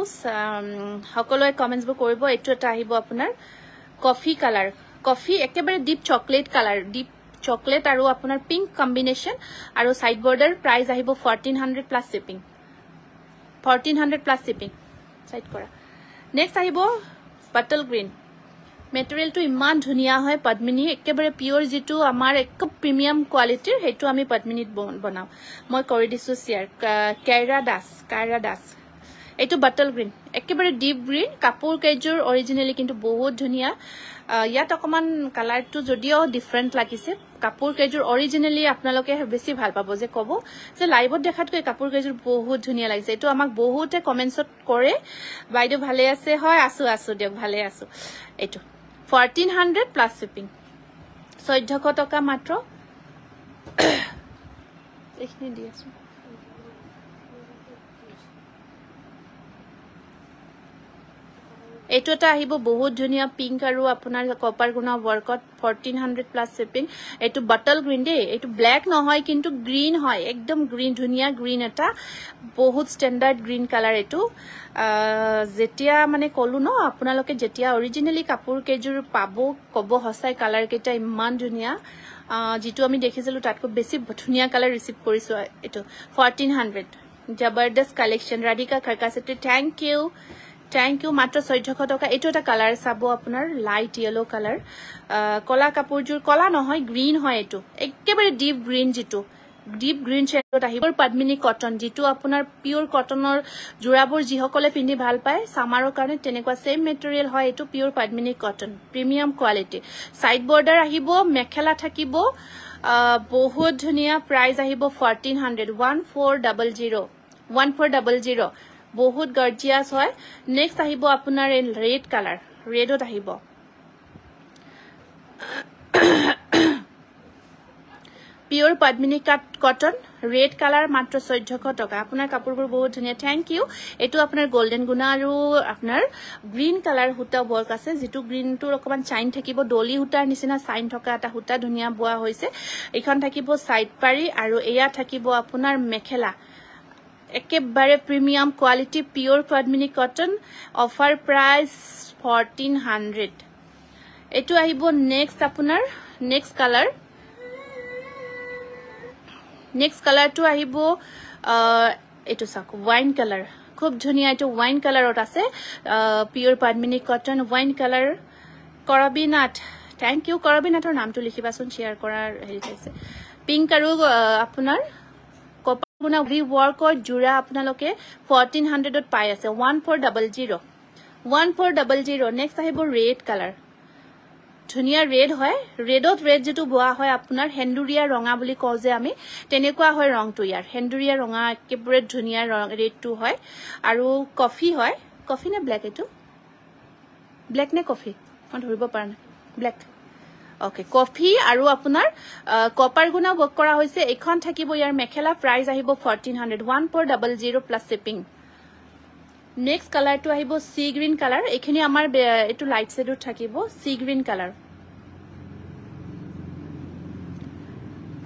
সকলোৱে কমেন্টস বোৰ কৰিব এটো এটা আহিব আপোনাৰ কফি একেবাৰে ডিপ চকলেট আৰু আপোনাৰ পিংক কম্বিনেশন আৰু সাইড বৰ্ডাৰ প্ৰাইস আহিব 1400 plus shipping 1400 plus shipping side কৰা নেক্সট আহিব বাটল গ্ৰীন মেটেৰিয়েল টো ইমান ধুনিয়া হয় পদ্মিনী একেবাৰে পিওৰ যেটো আমাৰ এক প্ৰিমিয়াম কোৱালিটিৰ হেতু আমি পদ্মিনীত বনাও মই কৰি দিছো শেয়াৰ কাইৰা দাস এটো বাটল গ্ৰীন একেবাৰে ডিপ গ্ৰীন কাপোৰ কেজুৰ অৰিজিনালি কিন্তু বহুত ধুনিয়া ইয়াত অকমান কালাৰটো যদিও ডিফাৰেন্ট লাগিছে কাপোৰ কেজুৰ অৰিজিনালি আপোনালোকে বেছি ভাল পাবো যে কব যে লাইভত দেখাতকৈ কাপোৰ কেজুৰ বহুত ধুনিয়া লাগিছে এটো আমাক বহুতে কমেন্টছত কৰে বাইদেউ ভালে আছে হয় আছো দিয়ক ভালে আছো এটো 1400 প্লাস শিপিং 1400 টকা মাত্ৰ এইখিনি দি আছো এটো এটা আহিব বহুত ধুনিয়া পিংক আৰু আপোনাৰ কপাৰ গুণা ওয়াৰ্কত 1400 প্লাস শিপিং এটো বাটল গ্ৰীন দে এটো ব্ল্যাক নহয় কিন্তু গ্ৰীন হয় একদম গ্ৰীন ধুনিয়া গ্ৰীন এটা বহুত স্ট্যান্ডাৰ্ড গ্ৰীন কালাৰ এটো যেতিয়া মানে কলু ন আপোনালোকে যেতিয়া অৰিজিনালি কাপোৰ কেজুৰ পাবো কব হসাই কালাৰ কেটা ইমান ধুনিয়া যেটো আমি দেখিছিলো তাতকৈ বেছি ধুনিয়া কালাৰ ৰিসিভ কৰিছো এটো 1400 জবৰদস্ত কালেকশ্যন ৰাধিকা খৰকাছেত্ৰী থ্যাংক ইউ মাত্ৰ 1400 টকা এইটো এটা কালাৰ চাব আপোনাৰ লাইট ইয়েলো কালাৰ কলা কাপোৰযোৰ কলা নহয় গ্ৰীণ হয় এইটো একেবাৰে ডিপ গ্ৰীণ যিটো ডিপ গ্ৰীণ শেডত আহিব পদ্মিনী কটন যিটো আপোনাৰ পিওৰ কটনৰ জোৰাবোৰ যিসকলে পিন্ধি ভাল পায় সামাৰৰ কাৰণে তেনেকুৱা সেম মেটেৰিয়েল হয় এইটো pure Padmini cotton premium quality side border আহিব মেখেলা থাকিব বহুত ধুনিয়া প্ৰাইস আহিব 1400 বহুত গৰ্জিয়াস হয় নেক্সট আহিব আপোনাৰ ৰেড কালাৰ ৰেডত আহিব pure Padmini cotton red colour মাত্ৰ 1400 টাকা আপনাৰ কাপড়বোৰ বহুত ধুনিয়া থ্যাংক ইউ এটো আপনাৰ গোল্ডেন গুনা আৰু আপনাৰ গ্ৰীন কালাৰ হুটা ওয়াৰ্ক আছে যেটো গ্ৰীন টুৰ অকমান চাইন থাকিব ডলি হুটাৰ নিচিনা চাইন থকা এটা হুটা ধুনিয়া বুয়া হৈছে এইখন থাকিব সাইড পাৰি আৰু এয়া থাকিব আপোনাৰ মেখেলা একেবাৰে premium quality pure Padmini cotton offer price 1400 এটো আহিব নেক্সট আপোনাৰ নেক্সট কালার নেক্সট কালারটো আহিব এটো সাক ওয়াইন কালার খুব ধুনিয়া এটো ওয়াইন কালারত আছে pure Padmini cotton wine colour Karabinath thank you কৰবিনাথৰ নামটো লিখিবাচোন শেয়াৰ কৰাৰ হেৰি আছে পিংক আৰু আপোনাৰ কপাগুনা ভি ওয়াৰ্কৰ জোৰা আপোনালোকে 1400 ত পাই আছে 1400 নেক্সট আহিব ৰেড কালাৰ ধুনিয়া ৰেড হয় ৰেডত ৰেড যেটো boa হয় আপোনাৰ হেন্দুৰিয়া ৰঙা বুলি কও যে আমি তেনেকুৱা হয় ৰংটো ইয়াৰ হেন্দুৰিয়া ৰঙা একেবাৰে ধুনিয়া ৰং ৰেডটো হয় আৰু কফি হয় কফি নে ব্ল্যাক এটো ব্ল্যাক নে কফি মই ধৰিব পৰা নাই ব্ল্যাক ওকে কফি আৰু আপোনাৰ কপাৰ গুনা ওয়াৰ্ক কৰা হৈছে এখন থাকিব ইয়াৰ মেখেলা প্ৰাইস আহিব 1400 প্লাস শিপিং নেক্সট কালাৰটো আহিব সি গ্ৰীন কালাৰ এখিনি আমাৰ এটো লাইট শেডত থাকিব সি গ্ৰীন কালাৰ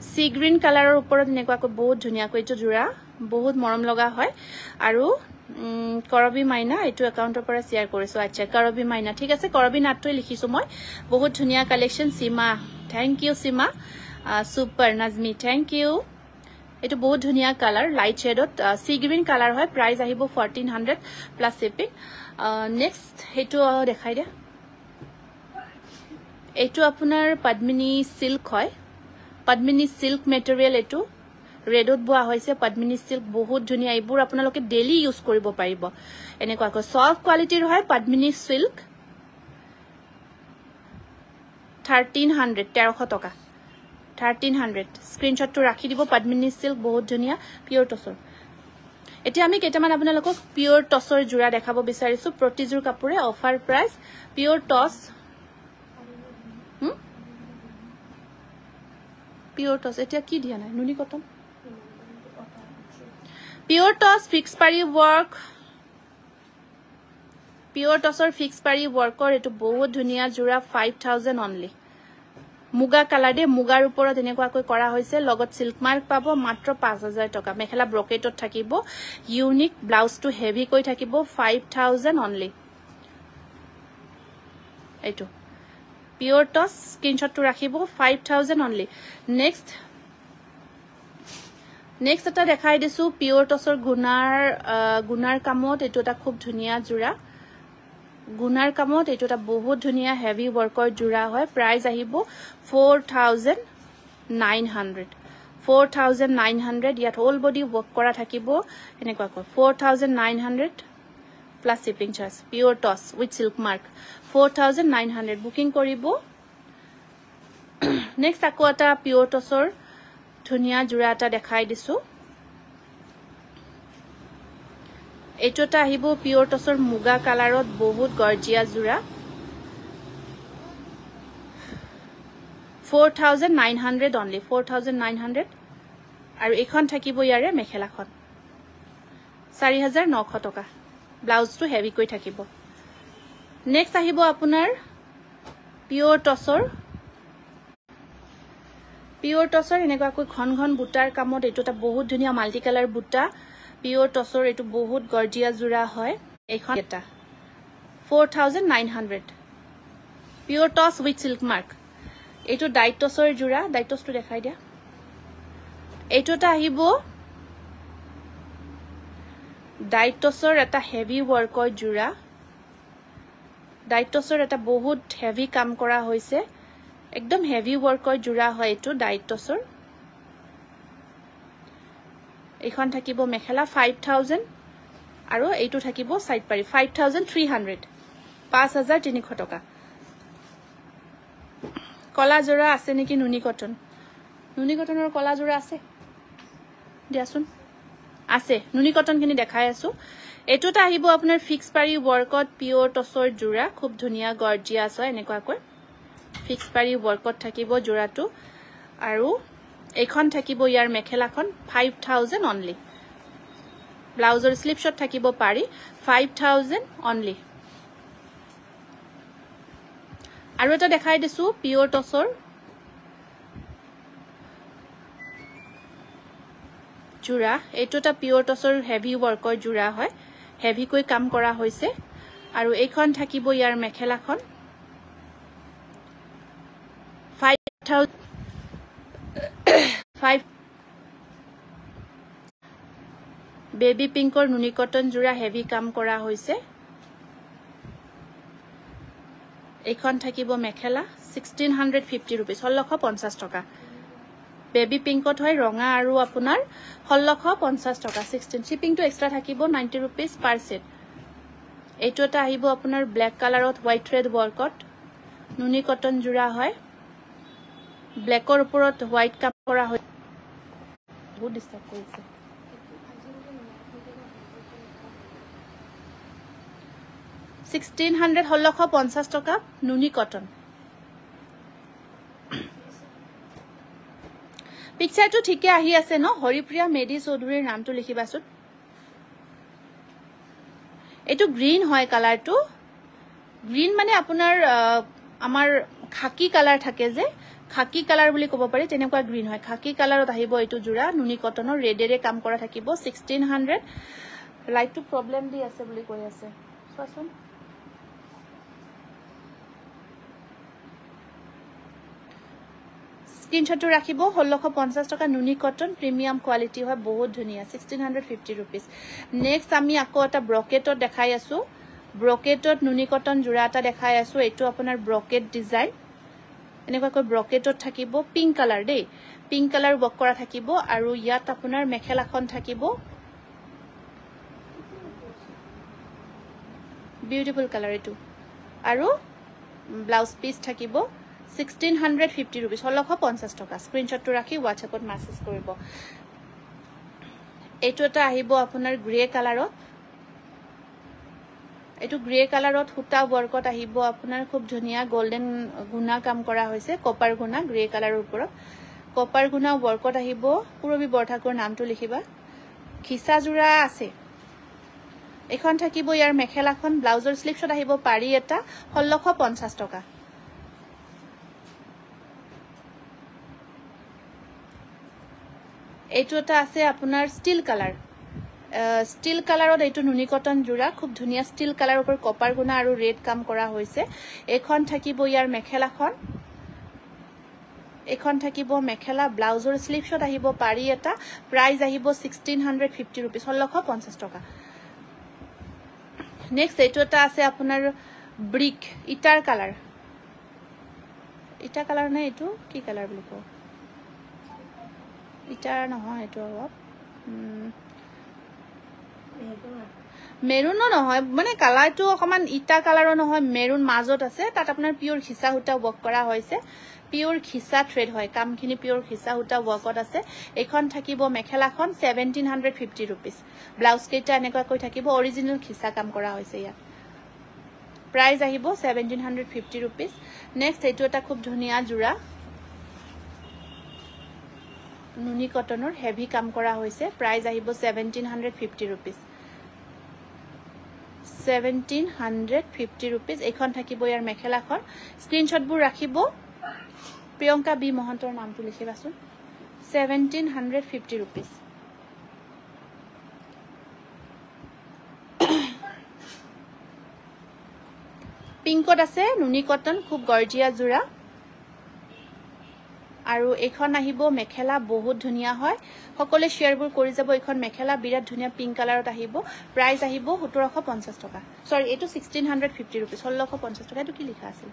সি গ্ৰীন কালাৰৰ ওপৰত নেকুৱাকৈ বহুত ধুনিয়াকৈ এটো জোৰা বহুত মৰম লগা হয় আৰু কৰবি মাইনা এটো একাউন্টৰ পৰা শেয়াৰ কৰিছো আচ্ছা কৰবি মাইনা ঠিক আছে কৰবি নাটটো লিখিছো মই বহুত ধুনিয়া collection Seema thank U Seema super Nazmi thank you এটো বহুত ধুনিয়া কালার লাইট শেডত সি গ্ৰীন কালাৰ হয় প্ৰাইস আহিব 1400 প্লাস শিপিং নেক্সট হেটো দেখাই দে এটো আপোনাৰ পদ্মিনী সিল্ক হয় পদ্মিনী সিল্ক মেটেৰিয়েল এটো ৰেডত boa হৈছে পদ্মিনী সিল্ক বহুত ধুনিয়া এইবোৰ আপোনালোকে ডেইলি ইউজ কৰিব পাৰিব এনেকুৱাকৈ সফট কোৱালিটিৰ হয় পদ্মিনী সিল্ক 1300 টকা 1300 স্ক্রিনশট তো রাখি দিব পদ্মিনী সিল্ক বহুত ধুনিয়া পিওর টসর এতিয়া আমি কেটামান আপোনালোকক পিওর টসৰ জোৰা দেখাব বিচাৰিছো প্ৰতিজোৰ কাপোৰে offer price pure toss pure toss এতিয়া কি দিয়া নাই নুনি কটন পিওর টস ফিক্স পাৰি ওয়াৰ্ক পিওৰ টসৰ ফিক্স পাৰি ওয়াৰ্কৰ এটো বহুত ধুনিয়া জোৰা 5000 অনলি মুগা কালাৰ দে মুগাৰ ওপৰত এনেকুৱাকৈ কৰা হৈছে লগত সিল্ক মাৰ্ক পাব মাত্ৰ 5000 টকা মেখেলা ব্ৰকেটত থাকিব ইউনিক ব্লাউজ টু হেভি কৈ থাকিব 5000 অনলি এটো পিওর টস স্ক্রিনশট তো ৰাখিব 5000 অনলি নেক্সট এটা দেখাই দিছো পিওৰ টসৰ গুনাৰ কামত এটো এটা খুব ধুনিয়া জোৰা গুনাৰ কামত এটো এটা বহুত ধুনিয়া হেভি ওয়াৰ্কৰ জোৰা হয় প্ৰাইস আহিব 4900 ইয়াত হোল বডি ওয়াৰ্ক কৰা থাকিব এনেকুৱাকৈ 4900 প্লাস শিপিং চাৰ্জ পিওৰ টস উইথ সিল্ক মাৰ্ক 4900 বুকিং কৰিব নেক্সট আকৌ এটা পিওৰ টসৰ ধুনিয়া জোৰা এটা দেখাই দিছো এটোটা আহিব পিওৰ টসৰ মুগা কালাৰত বহুত গৰ্জিয়া জোৰা 4900 অনলি 4900 আৰু এখন থাকিব ইয়াৰে মেখেলাখন 4900 টকা ব্লাউজ টু হেভি কৈ থাকিব নেক্সট আহিব আপোনাৰ পিওৰ টসৰ এনেকুৱাকৈ ঘন বুটাৰ কামত এটোটা বহুত ধুনিয়া মাল্টি কালাৰ বুটা পিওৰ টসৰ এটো বহুত গৰ্জিয়া জোৰা হয় এখন এটা 4900 পিওৰ টস উইথ সিল্ক মাৰ্ক এটো ডাইট টসৰ জোৰা ডাইট টসটো দেখাই দিয়া এটোটা আহিব ডাইটছৰ এটা হেভি ৱৰ্কৰ জোৰা ডাইটছৰ এটা বহুত হেভি কাম কৰা হৈছে একদম হেভি ৱৰ্কৰ জোৰা হয় এটো ডাইটছৰ এখন থাকিব মেখেলা 5000 আৰু এইটো থাকিব সাইড পাৰি 5300 5300 টকা কলা জোৰা আছে নেকি নুনি কটনৰ কলা জোৰা আছে দিয়াচোন আছে নুনি কটন কিনি দেখাই আছো এটোটা আহিব আপোনাৰ ফিক্স পাৰি ৱৰ্কত পিওৰ টছৰ জোৰা খুব ধুনিয়া গৰ্জিয়াছ হয় এনেকুৱা কৈ ফিক্স পাৰি ৱৰ্কত থাকিব জোৰাটো আৰু এখন থাকিব ইয়াৰ মেখেলাখন 5000 অনলি ব্লাউজৰ স্লিপ শট থাকিব পাৰি 5000 অনলি আৰু এটা দেখাই দিছো পিওৰ টছৰ জোৰা এটোটা পিওৰ টছৰ হেভি ৱৰ্কৰ জোৰা হয় হেভি কৈ কাম কৰা হৈছে আৰু এইখন থাকিব ইয়াৰ মেখেলাখন 5000 বেবি পিংকৰ নুনি কটন জোৰা হেভি কাম কৰা হৈছে এইখন থাকিব মেখেলা 1650 रुपीस 1650 টকা বেবি পিংকত হয় ৰঙা আৰু আপোনাৰ 1650 টকা 16 শিপিং টো এক্সট্ৰা থাকিব 90 रुपीस পাৰ সেট এইটো এটা আহিব আপোনাৰ ব্ল্যাক কালাৰত হোৱাইট থ্ৰেড ৱৰ্কত নুনি কটন জোৰা হয় ব্ল্যাকৰ ওপৰত হোৱাইট কাম কৰা হয় বহুত ডিস্টাৰ্ব কৰিছে 1600 1650 টকা নুনি কটন পিকচাৰটো ঠিকে আহি আছে ন হৰিপ্ৰিয়া মেডি চৌধুৰীৰ নামটো লিখিবাচোন এটো গ্ৰীন হয় কালাৰটো গ্ৰীন মানে আপোনাৰ আমাৰ খাকি কালাৰ থাকে যে খাকি কালাৰ বুলি ক'ব পাৰি তেনেকুৱা গ্ৰীন হয় খাকি কালাৰত আহিব এটো জোৰা নুনি কটনৰ ৰেডেৰে কাম কৰা থাকিব 1600 লাইটটো প্ৰবলেম দি আছে বুলি কৈ আছে চোৱাচোন স্ক্রিনশটটো রাখিব 1650 টাকা নুনি কটন প্রিমিয়াম কোয়ালিটি হয় বহুত ধুনিয়া 1650 रुपीस নেক্সট আমি আকো এটা ব্ৰকেটত দেখাই আছো ব্ৰকেটত নুনি কটন জোৰা এটা দেখাই আছো এটো আপোনাৰ ব্ৰকেট ডিজাইন এনেকুৱা কৈ ব্ৰকেটত থাকিব পিংক কালাৰ দেই পিংক কালাৰ ওয়াৰ্ক কৰা থাকিব আৰু ইয়াত আপোনাৰ মেখেলাখন থাকিব বিউটিফুল কালাৰ এটো আৰু ব্লাউজ পিস থাকিব 1650 रुपीस 1650 টাকা স্ক্ৰিনশটটো ৰাখি WhatsAppত মেসেজ কৰিব এটো এটা আহিব আপোনাৰ গ্ৰে কালাৰত এটো গ্ৰে কালাৰত হুটা ওয়াৰ্কত আহিব আপোনাৰ খুব ধুনিয়া গোল্ডেন গুনা কাম কৰা হৈছে কপাৰ গুনা গ্ৰে কালাৰৰ ওপৰত কপাৰ গুনা ওয়াৰ্কত আহিব পুৰবি বৰঠাকুৰ নামটো লিখিবা খিসা জোৰা আছে এখন থাকিব ইয়াৰ মেখেলাখন ব্লাউজৰ স্লিপ শট আহিব পাৰি এটা 1650 টাকা এইটো এটা আছে আপোনাৰ ষ্টিল কালাৰত এইটো নুনি কটন জোৰা খুব ধুনিয়া ষ্টিল কালাৰৰ ওপৰ কপাৰ গুনা আৰু ৰেড কাম কৰা হৈছে এখন থাকিব ইয়াৰ মেখেলাখন এখন থাকিব মেখেলা ব্লাউজৰ স্লিপ শট আহিব পাৰি এটা প্ৰাইস আহিব 1650 रुपीस 1650 টাকা নেক্সট এইটো এটা আছে আপোনাৰ ব্ৰিক ইটাৰ কালাৰ না এইটো কি কালাৰ বুলি কয় ইটাৰ নহয় এটো মেৰুন নহয় মানে কালাৰটো অকমান ইটা কালাৰৰ নহয় মেৰুন মাজত আছে তাত আপোনাৰ পিওৰ খিসা হুটা ওয়াৰ্ক কৰা হৈছে পিওৰ খিসা থ্ৰেড হয় কামখিনি পিওৰ খিসা হুটা ওয়াৰ্কত আছে এখন থাকিব মেখেলাখন 1750 रुपीस ব্লাউজ কেটা এনেকুৱা কৈ থাকিব অৰিজিনাল খিসা কাম কৰা হৈছে ইয়া প্ৰাইস আহিব 1750 रुपीस নেক্সট এইটো এটা খুব ধুনিয়া জোৰা নুনি কটনৰ হেভি কাম কৰা হৈছে প্ৰাইস আহিব 1750 रुपीस 1750 रुपीस এখন থাকিব ইয়াৰ মেখেলাখন স্ক্ৰিনশট বোৰ ৰাখিব প্ৰিয়ংকা বি মহন্তৰ নামটো লিখিবাচোন 1750 रुपीस পিংকত আছে নুনি কটন খুব গৰ্জিয়া জোৰা আৰু এইখন আহিব মেখেলা বহুত ধুনীয়া হয় সকলে শেয়াৰবোৰ কৰি যাব এইখন মেখেলা বিৰাট ধুনীয়া পিংক কালাৰত আহিব প্ৰাইস আহিব 1750 টকা সৰি এটো 1650 रुपीस 1650 টকা এটো কি লিখা আছে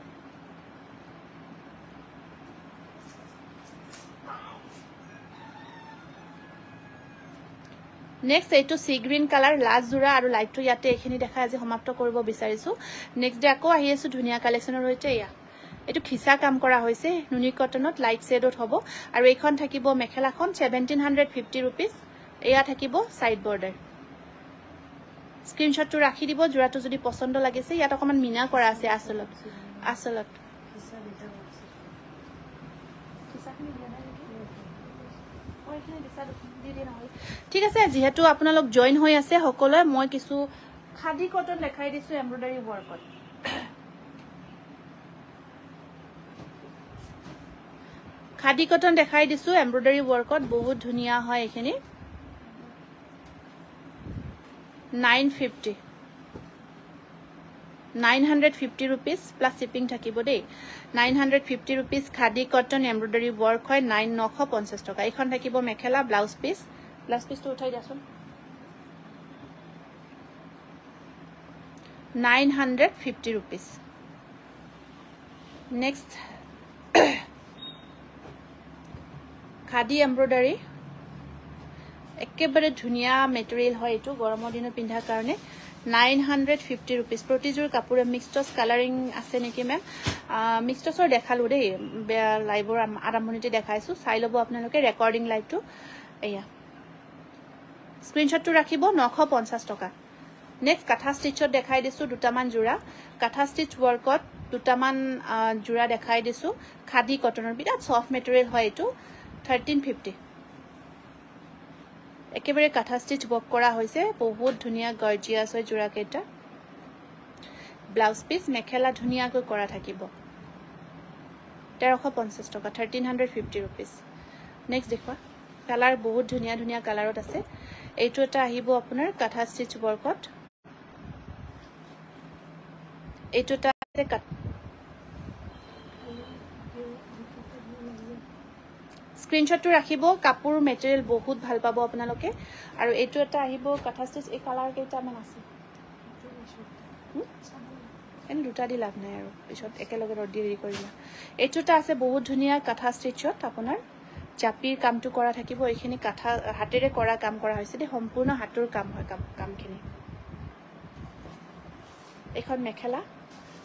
নেক্সট এইটো সি গ্ৰীন কালাৰ লাষ্ট জোৰা আৰু লাইটটো ইয়াতে এখিনি দেখাই আজি সমাপ্ত কৰিব বিচাৰিছো নেক্সট ডে আকৌ আহি আছে ধুনীয়া কালেকচনৰ ৰৈতে ইয়া এটো খিসা কাম কৰা হৈছে নুনি কটনত লাইট শেডত হ'ব আৰু এইখন থাকিব মেখেলাখন 1750 रुपीस এয়া থাকিব সাইড বৰ্ডাৰ স্ক্ৰিনশ্বটটো ৰাখি দিব জোৰাটো যদি পছন্দ লাগিছে ইয়াত অকমান মিনা কৰা আছে আসলত ঠিক আছে যেহেতু আপোনালোক জয়েন হৈ আছে সকলোৱে মই কিছু খাদি কটন দেখাই দিছো এমব্ৰয়ডাৰী ওয়াৰ্কত খাদি কটন দেখাই দিছো এমব্ৰয়ডাৰী ওয়াৰ্কত বহুত ধুনীয়া হয় এখিনি 950 रुपीस प्लस शिपिंग থাকিব দেই 950 rupees khadi cotton embroidery work হয় 9950 টাকা এখন থাকিব মেখেলা ব্লাউজ পিস তো উঠাই দিয়াছোন 950 रुपीस नेक्स्ट খাদি এমব্ৰয়ডাৰী একেবাৰে ধুনীয়া মেটেৰিয়েল হয় এটো গৰমৰ দিনত পিন্ধাৰ কাৰণে 950 रुपीस প্ৰতিজোৰ কাপোৰে মিক্সটস কালাৰিং আছে নেকি মেম মিক্সটসৰ দেখালো দেই লাইভৰ আৰম্ভণিতে দেখাইছো চাই লব আপোনালোকে ৰেকৰ্ডিং লাইভটো এয়া স্ক্ৰিনশ্বটটো ৰাখিব 950 টকা নেক্সট কাঠা ষ্টিচত দেখাই দিছো দুটামান জোৰা কাঠা ষ্টিচ ওয়াৰ্কত দুটামান জোৰা দেখাই দিছো খাদি কটনৰ বিৰাট সফট মেটেৰিয়েল হয় এটো 1350 একেবাৰে কাঠা ষ্টিচ ওয়াৰ্ক কৰা হৈছে বহুত ধুনীয়া গৰ্জিয়াস হয় জোৰা কেটা ব্লাউজ পিস মেখেলা ধুনীয়াকৈ কৰা থাকিব 1350 টকা 1350 रुपीस নেক্সট দেখুৱা কালাৰ বহুত ধুনীয়া ধুনীয়া কালাৰত আছে এইটো এটা আহিব আপোনাৰ কাঠা ষ্টিচ ওয়াৰ্কত এইটো এটা স্ক্ৰিনশ্বটটো ৰাখিব কাপোৰ মেটেৰিয়েল বহুত ভাল পাব আপোনালোকে আৰু এইটো এটা আহিব কাঠা ষ্টিচ এই কালাৰ কেইটা মান আছে এন দুটা দি লাভ নাই আৰু পিছত একেলগে ৰেডি কৰিলা এইটো এটা আছে বহুত ধুনীয়া কাঠা ষ্টিচত আপোনাৰ চাপিৰ কামটো কৰা থাকিব এইখিনি কাঠা হাতেৰে কৰা কাম কৰা হৈছে দে সম্পূৰ্ণ হাতৰ কাম হয় কামখিনি এখন মেখেলা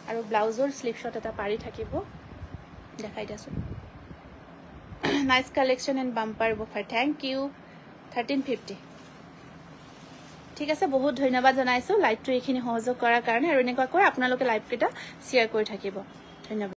আৰু ব্লাউজৰ স্লিপ শট এটা পাৰি থাকিব দেখাই দিয়াছো nice collection and bumper offer thank you 1350 ঠিক আছে বহুত ধন্যবাদ জনাইছো লাইভটো এখিনি সহযোগ কৰাৰ কাৰণে আৰু এনেকুৱা কৈ আপোনালোকে লাইভ কেটা শেয়াৰ কৰি থাকিব ধন্যবাদ